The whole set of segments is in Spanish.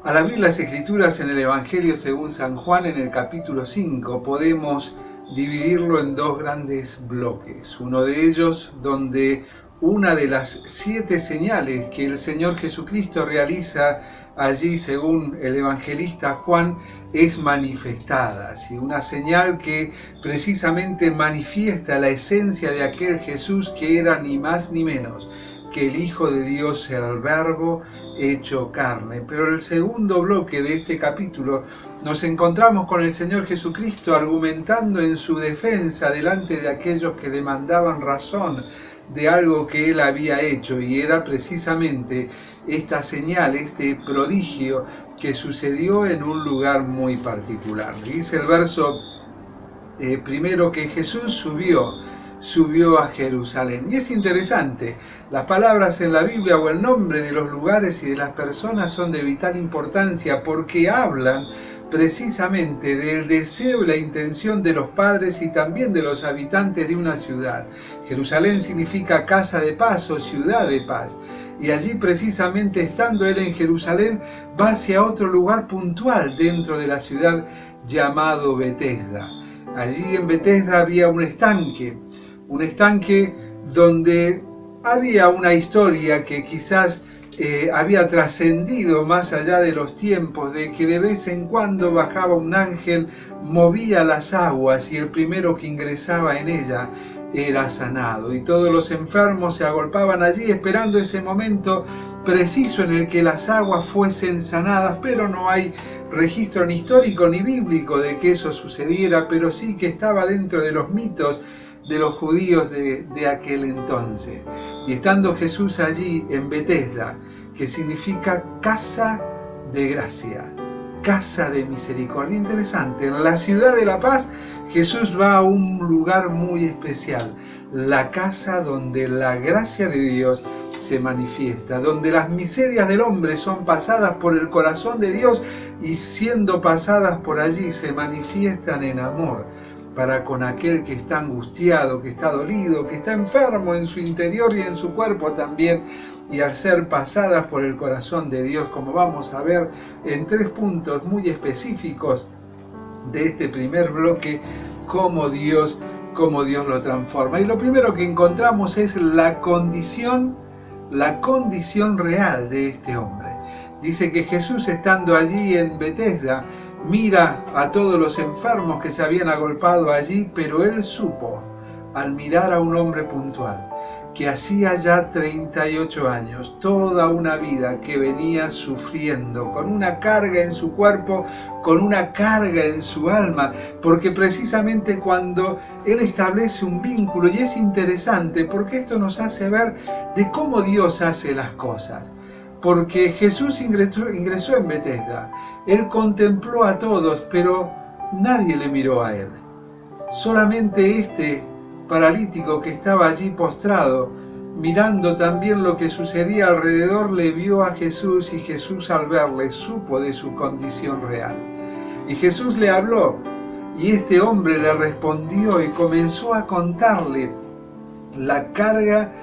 Al abrir las Escrituras en el Evangelio según San Juan, en el capítulo 5, podemos dividirlo en dos grandes bloques. Uno de ellos donde una de las 7 señales que el Señor Jesucristo realiza allí, según el evangelista Juan, es manifestada. ¿Sí? Una señal que precisamente manifiesta la esencia de aquel Jesús que era ni más ni menos que el Hijo de Dios, el Verbo hecho carne. Pero en el segundo bloque de este capítulo nos encontramos con el Señor Jesucristo argumentando en su defensa delante de aquellos que demandaban razón de algo que él había hecho, y era precisamente esta señal, este prodigio que sucedió en un lugar muy particular. Dice el verso primero que Jesús subió a Jerusalén. Y es interesante, las palabras en la Biblia o el nombre de los lugares y de las personas son de vital importancia porque hablan precisamente del deseo y la intención de los padres y también de los habitantes de una ciudad. Jerusalén significa casa de paz o ciudad de paz. Y allí precisamente estando él en Jerusalén va hacia otro lugar puntual dentro de la ciudad llamado Betesda. Allí en Betesda había un estanque donde había una historia que quizás había trascendido más allá de los tiempos, de que de vez en cuando bajaba un ángel, movía las aguas y el primero que ingresaba en ella era sanado. Y todos los enfermos se agolpaban allí esperando ese momento preciso en el que las aguas fuesen sanadas, pero no hay registro ni histórico ni bíblico de que eso sucediera, pero sí que estaba dentro de los mitos de los judíos de aquel entonces. Y estando Jesús allí en Betesda, que significa casa de gracia, casa de misericordia. Interesante, en la ciudad de la paz Jesús va a un lugar muy especial, la casa donde la gracia de Dios se manifiesta, donde las miserias del hombre son pasadas por el corazón de Dios y siendo pasadas por allí se manifiestan en amor para con aquel que está angustiado, que está dolido, que está enfermo en su interior y en su cuerpo también, y al ser pasadas por el corazón de Dios, como vamos a ver en 3 puntos muy específicos de este primer bloque, cómo Dios lo transforma. Y lo primero que encontramos es la condición real de este hombre. Dice que Jesús, estando allí en Betesda, mira a todos los enfermos que se habían agolpado allí, pero él supo, al mirar a un hombre puntual, que hacía ya 38 años, toda una vida que venía sufriendo, con una carga en su cuerpo, con una carga en su alma, porque precisamente cuando él establece un vínculo, y es interesante porque esto nos hace ver de cómo Dios hace las cosas, porque Jesús ingresó en Betesda, él contempló a todos, pero nadie le miró a él. Solamente este paralítico que estaba allí postrado, mirando también lo que sucedía alrededor, le vio a Jesús, y Jesús al verle supo de su condición real. Y Jesús le habló, y este hombre le respondió y comenzó a contarle la carga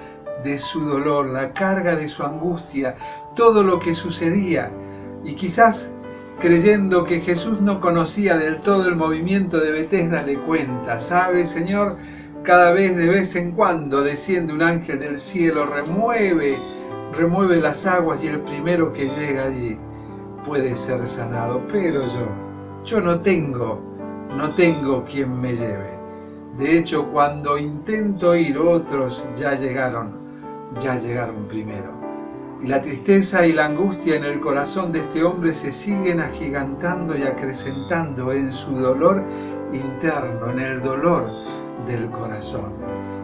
de su dolor, la carga de su angustia, todo lo que sucedía. Y quizás creyendo que Jesús no conocía del todo el movimiento de Betesda, le cuenta: ¿sabe, Señor? Cada vez, de vez en cuando, desciende un ángel del cielo, remueve las aguas, y el primero que llega allí puede ser sanado. Pero yo no tengo quien me lleve. De hecho, cuando intento ir, otros ya llegaron primero. Y la tristeza y la angustia en el corazón de este hombre se siguen agigantando y acrecentando en su dolor interno, en el dolor del corazón.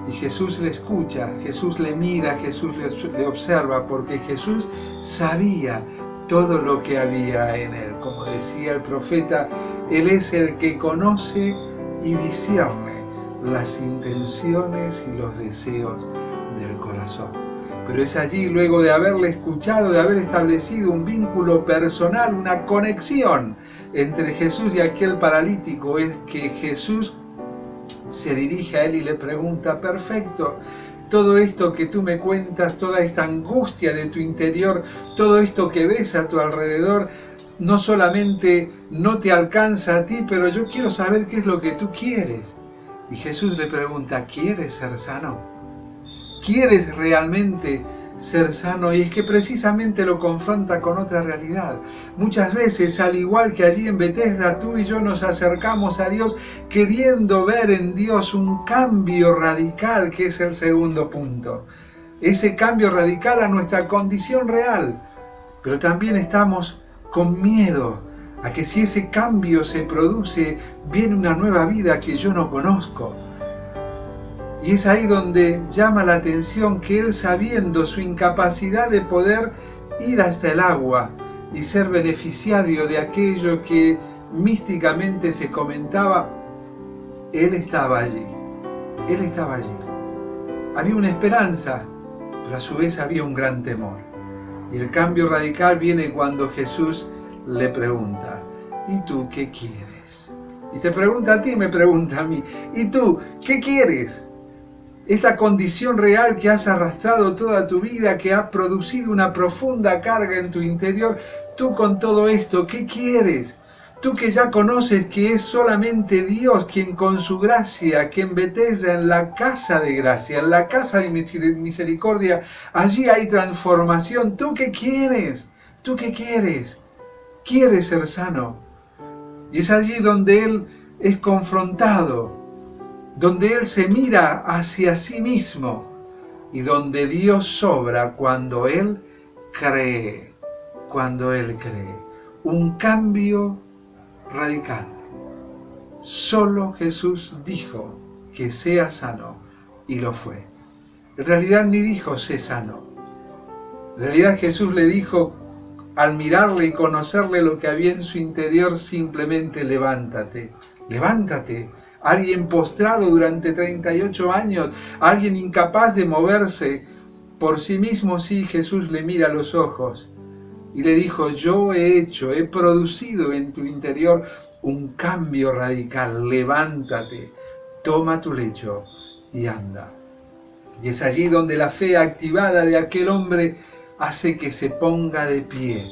Y Jesús le escucha, Jesús le mira, Jesús le observa, porque Jesús sabía todo lo que había en él. Como decía el profeta, Él es el que conoce y discierne las intenciones y los deseos del corazón. Pero es allí, luego de haberle escuchado, de haber establecido un vínculo personal, una conexión entre Jesús y aquel paralítico, es que Jesús se dirige a él y le pregunta: perfecto, todo esto que tú me cuentas, toda esta angustia de tu interior, todo esto que ves a tu alrededor, no solamente no te alcanza a ti, pero yo quiero saber qué es lo que tú quieres. Y Jesús le pregunta, ¿quieres ser sano? ¿Quieres realmente ser sano? Y es que precisamente lo confronta con otra realidad. Muchas veces, al igual que allí en Betesda, tú y yo nos acercamos a Dios queriendo ver en Dios un cambio radical, que es el segundo punto. Ese cambio radical a nuestra condición real. Pero también estamos con miedo a que si ese cambio se produce, viene una nueva vida que yo no conozco. Y es ahí donde llama la atención que él, sabiendo su incapacidad de poder ir hasta el agua y ser beneficiario de aquello que místicamente se comentaba, él estaba allí. Él estaba allí. Había una esperanza, pero a su vez había un gran temor. Y el cambio radical viene cuando Jesús le pregunta, ¿y tú qué quieres? Y te pregunta a ti, me pregunta a mí, ¿y tú qué quieres? Esta condición real que has arrastrado toda tu vida, que ha producido una profunda carga en tu interior, tú con todo esto, ¿qué quieres? Tú que ya conoces que es solamente Dios quien con su gracia, que en Betesda, en la casa de gracia, en la casa de misericordia, allí hay transformación. ¿Tú qué quieres? ¿Tú qué quieres? ¿Quieres ser sano? Y es allí donde él es confrontado, donde él se mira hacia sí mismo y donde Dios sobra cuando él cree, Un cambio radical. Solo Jesús dijo que sea sano y lo fue. En realidad ni dijo sé sano. En realidad Jesús le dijo, al mirarle y conocerle lo que había en su interior, simplemente levántate, levántate. Alguien postrado durante 38 años, alguien incapaz de moverse por sí mismo, sí, Jesús le mira a los ojos y le dijo, yo he producido en tu interior un cambio radical, levántate, toma tu lecho y anda. Y es allí donde la fe activada de aquel hombre hace que se ponga de pie.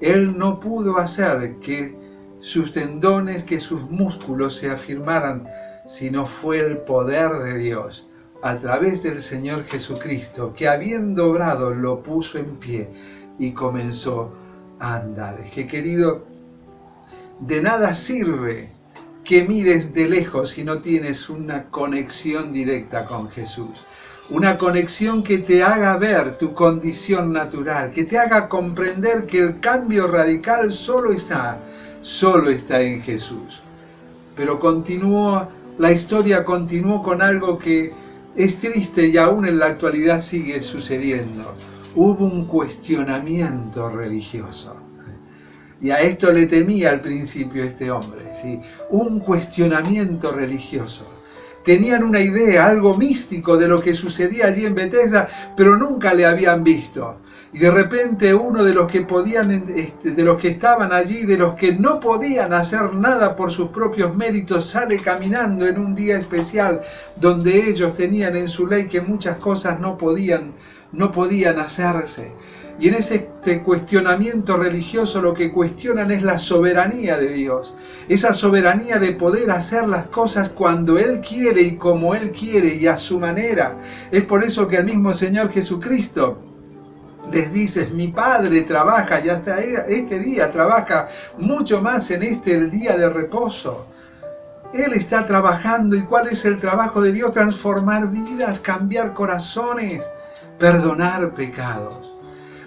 Él no pudo hacer que sus tendones, que sus músculos se afirmaran, sino fue el poder de Dios a través del Señor Jesucristo, que habiendo obrado lo puso en pie y comenzó a andar. Es que, querido, de nada sirve que mires de lejos si no tienes una conexión directa con Jesús. Una conexión que te haga ver tu condición natural, que te haga comprender que el cambio radical solo está en Jesús. Pero la historia continuó con algo que es triste y aún en la actualidad sigue sucediendo. Hubo un cuestionamiento religioso. Y a esto le temía al principio este hombre, ¿sí? Un cuestionamiento religioso. Tenían una idea, algo místico de lo que sucedía allí en Betesda, pero nunca le habían visto. Y de repente uno de los que estaban allí, de los que no podían hacer nada por sus propios méritos, sale caminando en un día especial donde ellos tenían en su ley que muchas cosas no podían hacerse. Y en ese cuestionamiento religioso lo que cuestionan es la soberanía de Dios. Esa soberanía de poder hacer las cosas cuando Él quiere y como Él quiere y a su manera. Es por eso que el mismo Señor Jesucristo les dice, mi Padre trabaja y hasta este día trabaja mucho más en el día de reposo. Él está trabajando. ¿Y cuál es el trabajo de Dios? Transformar vidas, cambiar corazones, perdonar pecados.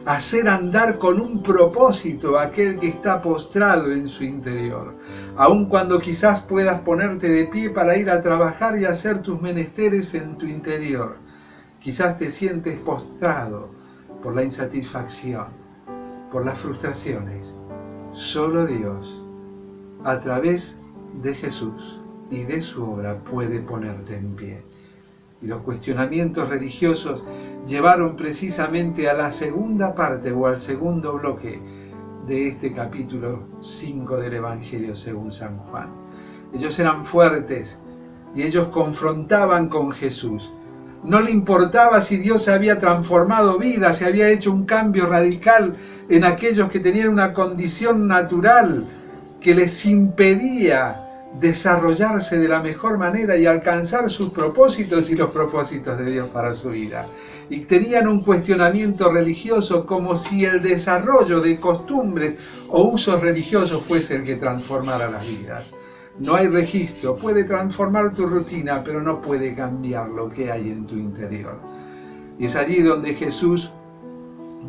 Hacer andar con un propósito a aquel que está postrado en su interior. Aun cuando quizás puedas ponerte de pie para ir a trabajar y hacer tus menesteres en tu interior, quizás te sientes postrado por la insatisfacción, por las frustraciones. Solo Dios, a través de Jesús y de su obra, puede ponerte en pie. Y los cuestionamientos religiosos llevaron precisamente a la segunda parte o al segundo bloque de este capítulo 5 del Evangelio según San Juan. Ellos eran fuertes y ellos confrontaban con Jesús. No le importaba si Dios había transformado vidas, si había hecho un cambio radical en aquellos que tenían una condición natural que les impedía desarrollarse de la mejor manera y alcanzar sus propósitos y los propósitos de Dios para su vida. Y tenían un cuestionamiento religioso como si el desarrollo de costumbres o usos religiosos fuese el que transformara las vidas. No hay registro, puede transformar tu rutina, pero no puede cambiar lo que hay en tu interior. Y es allí donde Jesús,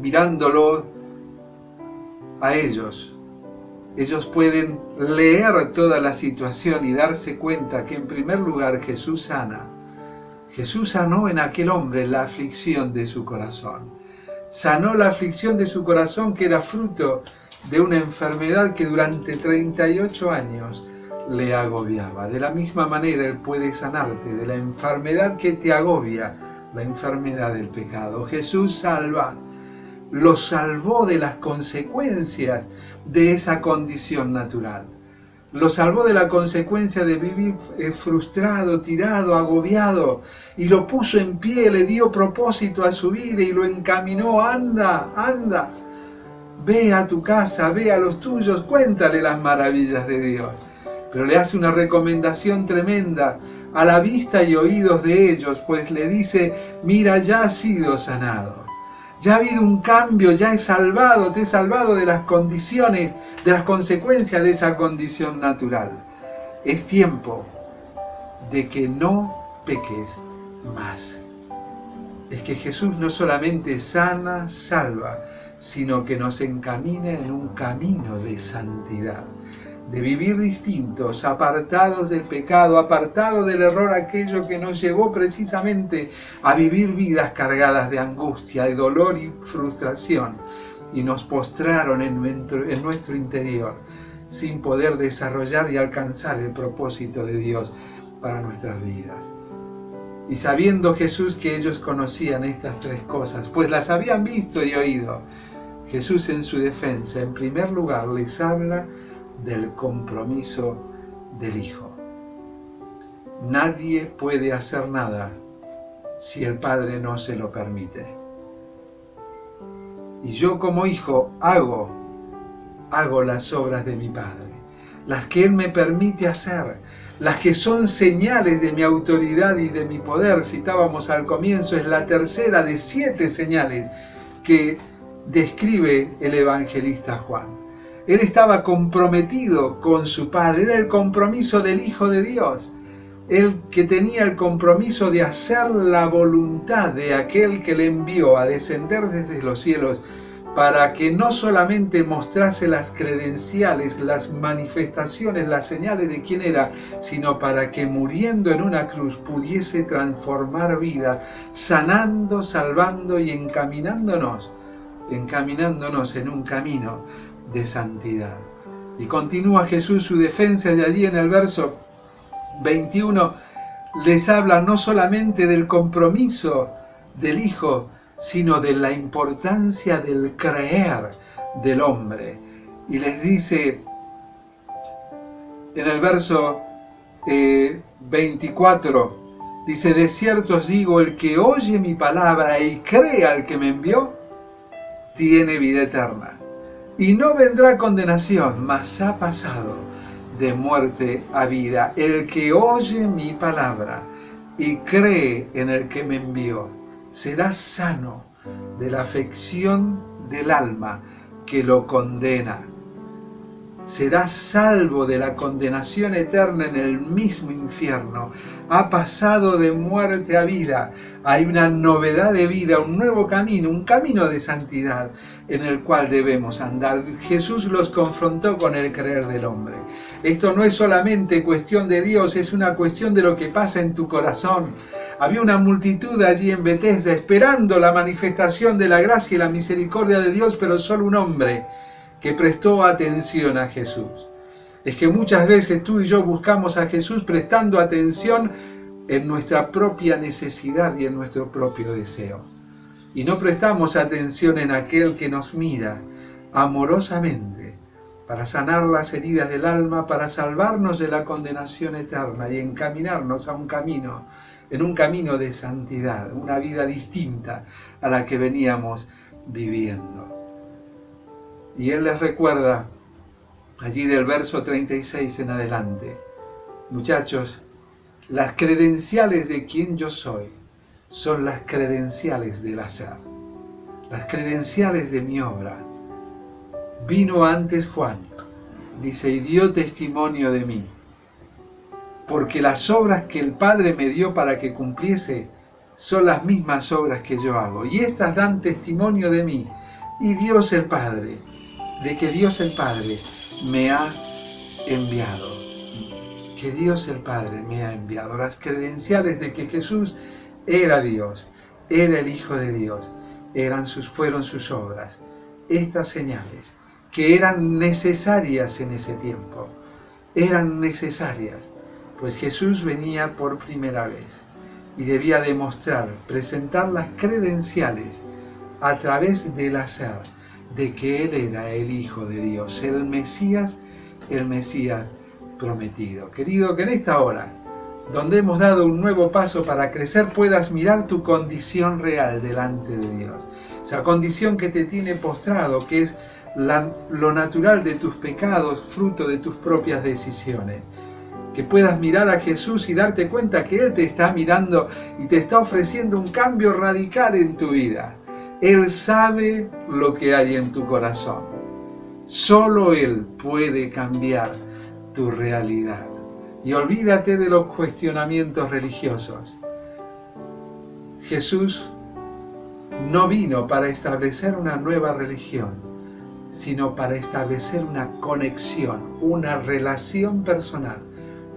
mirándolo a ellos pueden leer toda la situación y darse cuenta que en primer lugar Jesús sana. Jesús sanó en aquel hombre la aflicción de su corazón. Sanó la aflicción de su corazón que era fruto de una enfermedad que durante 38 años le agobiaba. De la misma manera Él puede sanarte de la enfermedad que te agobia, la enfermedad del pecado. Jesús salva. Lo salvó de las consecuencias de esa condición natural. Lo salvó de la consecuencia de vivir frustrado, tirado, agobiado, y lo puso en pie, le dio propósito a su vida y lo encaminó. Anda, anda, ve a tu casa, ve a los tuyos, cuéntale las maravillas de Dios. Pero le hace una recomendación tremenda a la vista y oídos de ellos, pues le dice: mira, ya has sido sanado. Ya ha habido un cambio, ya te he salvado de las condiciones, de las consecuencias de esa condición natural. Es tiempo de que no peques más. Es que Jesús no solamente sana, salva, sino que nos encamina en un camino de santidad, de vivir distintos, apartados del pecado, apartados del error, aquello que nos llevó precisamente a vivir vidas cargadas de angustia, de dolor y frustración, y nos postraron en nuestro interior, sin poder desarrollar y alcanzar el propósito de Dios para nuestras vidas. Y sabiendo Jesús que ellos conocían estas tres cosas, pues las habían visto y oído, Jesús en su defensa, en primer lugar, les habla del compromiso del Hijo. Nadie puede hacer nada si el Padre no se lo permite. Y yo como hijo hago las obras de mi Padre, las que Él me permite hacer, las que son señales de mi autoridad y de mi poder. Citábamos al comienzo, es la tercera de 7 señales que describe el evangelista Juan. Él estaba comprometido con su Padre, era el compromiso del Hijo de Dios, el que tenía el compromiso de hacer la voluntad de aquel que le envió a descender desde los cielos para que no solamente mostrase las credenciales, las manifestaciones, las señales de quién era, sino para que muriendo en una cruz pudiese transformar vidas, sanando, salvando y encaminándonos en un camino de santidad. Y continúa Jesús su defensa, y allí en el verso 21 les habla no solamente del compromiso del Hijo, sino de la importancia del creer del hombre. Y les dice en el verso 24, dice: de cierto os digo, el que oye mi palabra y cree al que me envió, tiene vida eterna. Y no vendrá condenación, mas ha pasado de muerte a vida. El que oye mi palabra y cree en el que me envió, será sano de la afección del alma que lo condena. Será salvo de la condenación eterna en el mismo infierno. Ha pasado de muerte a vida. Hay una novedad de vida, un nuevo camino, un camino de santidad en el cual debemos andar. Jesús los confrontó con el creer del hombre. Esto no es solamente cuestión de Dios, es una cuestión de lo que pasa en tu corazón. Había una multitud allí en Betesda esperando la manifestación de la gracia y la misericordia de Dios, pero solo un hombre que prestó atención a Jesús. Es que muchas veces tú y yo buscamos a Jesús prestando atención en nuestra propia necesidad y en nuestro propio deseo. Y no prestamos atención en aquel que nos mira amorosamente para sanar las heridas del alma, para salvarnos de la condenación eterna y encaminarnos a un camino, en un camino de santidad, una vida distinta a la que veníamos viviendo. Y Él les recuerda allí del verso 36 en adelante: muchachos, las credenciales de quien yo soy son las credenciales del hacer, las credenciales de mi obra. Vino antes Juan, dice, y dio testimonio de mí, porque las obras que el Padre me dio para que cumpliese son las mismas obras que yo hago, y estas dan testimonio de mí, y Dios el Padre, de que Dios el Padre me ha enviado, que Dios el Padre me ha enviado. Las credenciales de que Jesús era Dios, era el Hijo de Dios, fueron sus obras, estas señales que eran necesarias en ese tiempo, eran necesarias, pues Jesús venía por primera vez y debía demostrar, presentar las credenciales a través del hacer de que Él era el Hijo de Dios, el Mesías prometido. Querido, que en esta hora, donde hemos dado un nuevo paso para crecer, puedas mirar tu condición real delante de Dios. Esa condición que te tiene postrado, que es lo natural de tus pecados, fruto de tus propias decisiones. Que puedas mirar a Jesús y darte cuenta que Él te está mirando y te está ofreciendo un cambio radical en tu vida. Él sabe lo que hay en tu corazón. Solo Él puede cambiar tu realidad. Y olvídate de los cuestionamientos religiosos. Jesús no vino para establecer una nueva religión, sino para establecer una conexión, una relación personal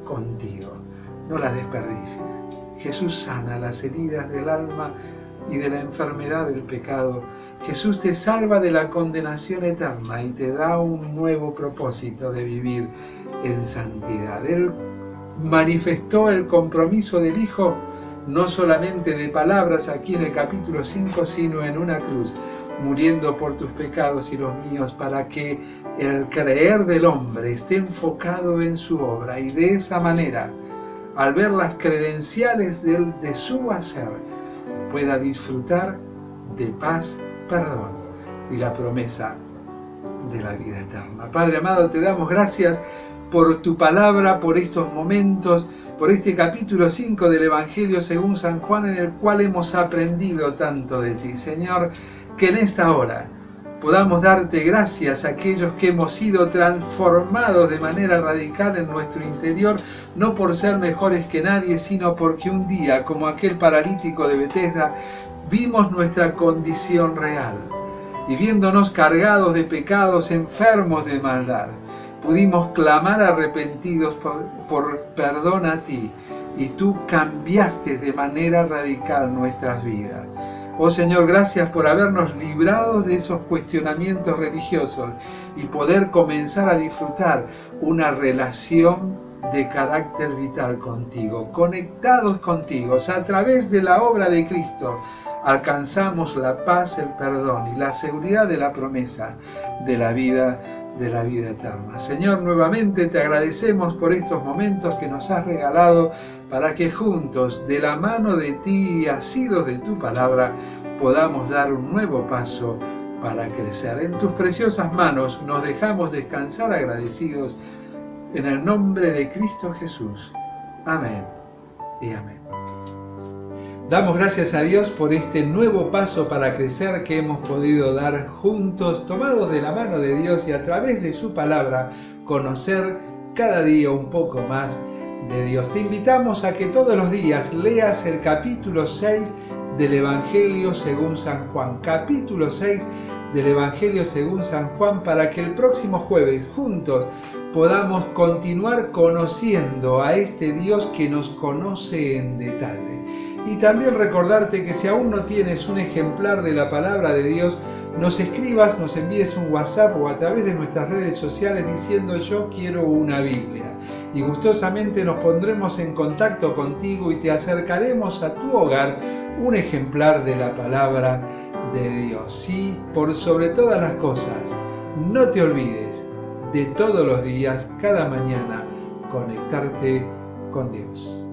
contigo. No la desperdicies. Jesús sana las heridas del alma y de la enfermedad del pecado. Jesús te salva de la condenación eterna y te da un nuevo propósito de vivir en santidad. Él manifestó el compromiso del Hijo, no solamente de palabras aquí en el capítulo 5, sino en una cruz, muriendo por tus pecados y los míos, para que el creer del hombre esté enfocado en su obra, y de esa manera, al ver las credenciales de su hacer, pueda disfrutar de paz, perdón y la promesa de la vida eterna. Padre amado, te damos gracias por tu palabra, por estos momentos, por este capítulo 5 del Evangelio según San Juan, en el cual hemos aprendido tanto de ti. Señor, que en esta hora podamos darte gracias a aquellos que hemos sido transformados de manera radical en nuestro interior, no por ser mejores que nadie, sino porque un día, como aquel paralítico de Betesda, vimos nuestra condición real y viéndonos cargados de pecados, enfermos de maldad, pudimos clamar arrepentidos por perdón a ti, y tú cambiaste de manera radical nuestras vidas. Oh Señor, gracias por habernos librado de esos cuestionamientos religiosos y poder comenzar a disfrutar una relación de carácter vital contigo, conectados contigo. O sea, a través de la obra de Cristo alcanzamos la paz, el perdón y la seguridad de la promesa de la vida eterna. Señor, nuevamente te agradecemos por estos momentos que nos has regalado para que juntos, de la mano de ti y asidos de tu palabra, podamos dar un nuevo paso para crecer. En tus preciosas manos nos dejamos descansar agradecidos en el nombre de Cristo Jesús. Amén y amén. Damos gracias a Dios por este nuevo paso para crecer que hemos podido dar juntos, tomados de la mano de Dios y a través de su palabra, conocer cada día un poco más de Dios. Te invitamos a que todos los días leas el capítulo 6 del Evangelio según San Juan. Capítulo 6 del Evangelio según San Juan, para que el próximo jueves juntos podamos continuar conociendo a este Dios que nos conoce en detalle. Y también recordarte que si aún no tienes un ejemplar de la palabra de Dios, nos escribas, nos envíes un WhatsApp o a través de nuestras redes sociales diciendo yo quiero una Biblia. Y gustosamente nos pondremos en contacto contigo y te acercaremos a tu hogar un ejemplar de la palabra de Dios. Y por sobre todas las cosas, no te olvides de todos los días, cada mañana, conectarte con Dios.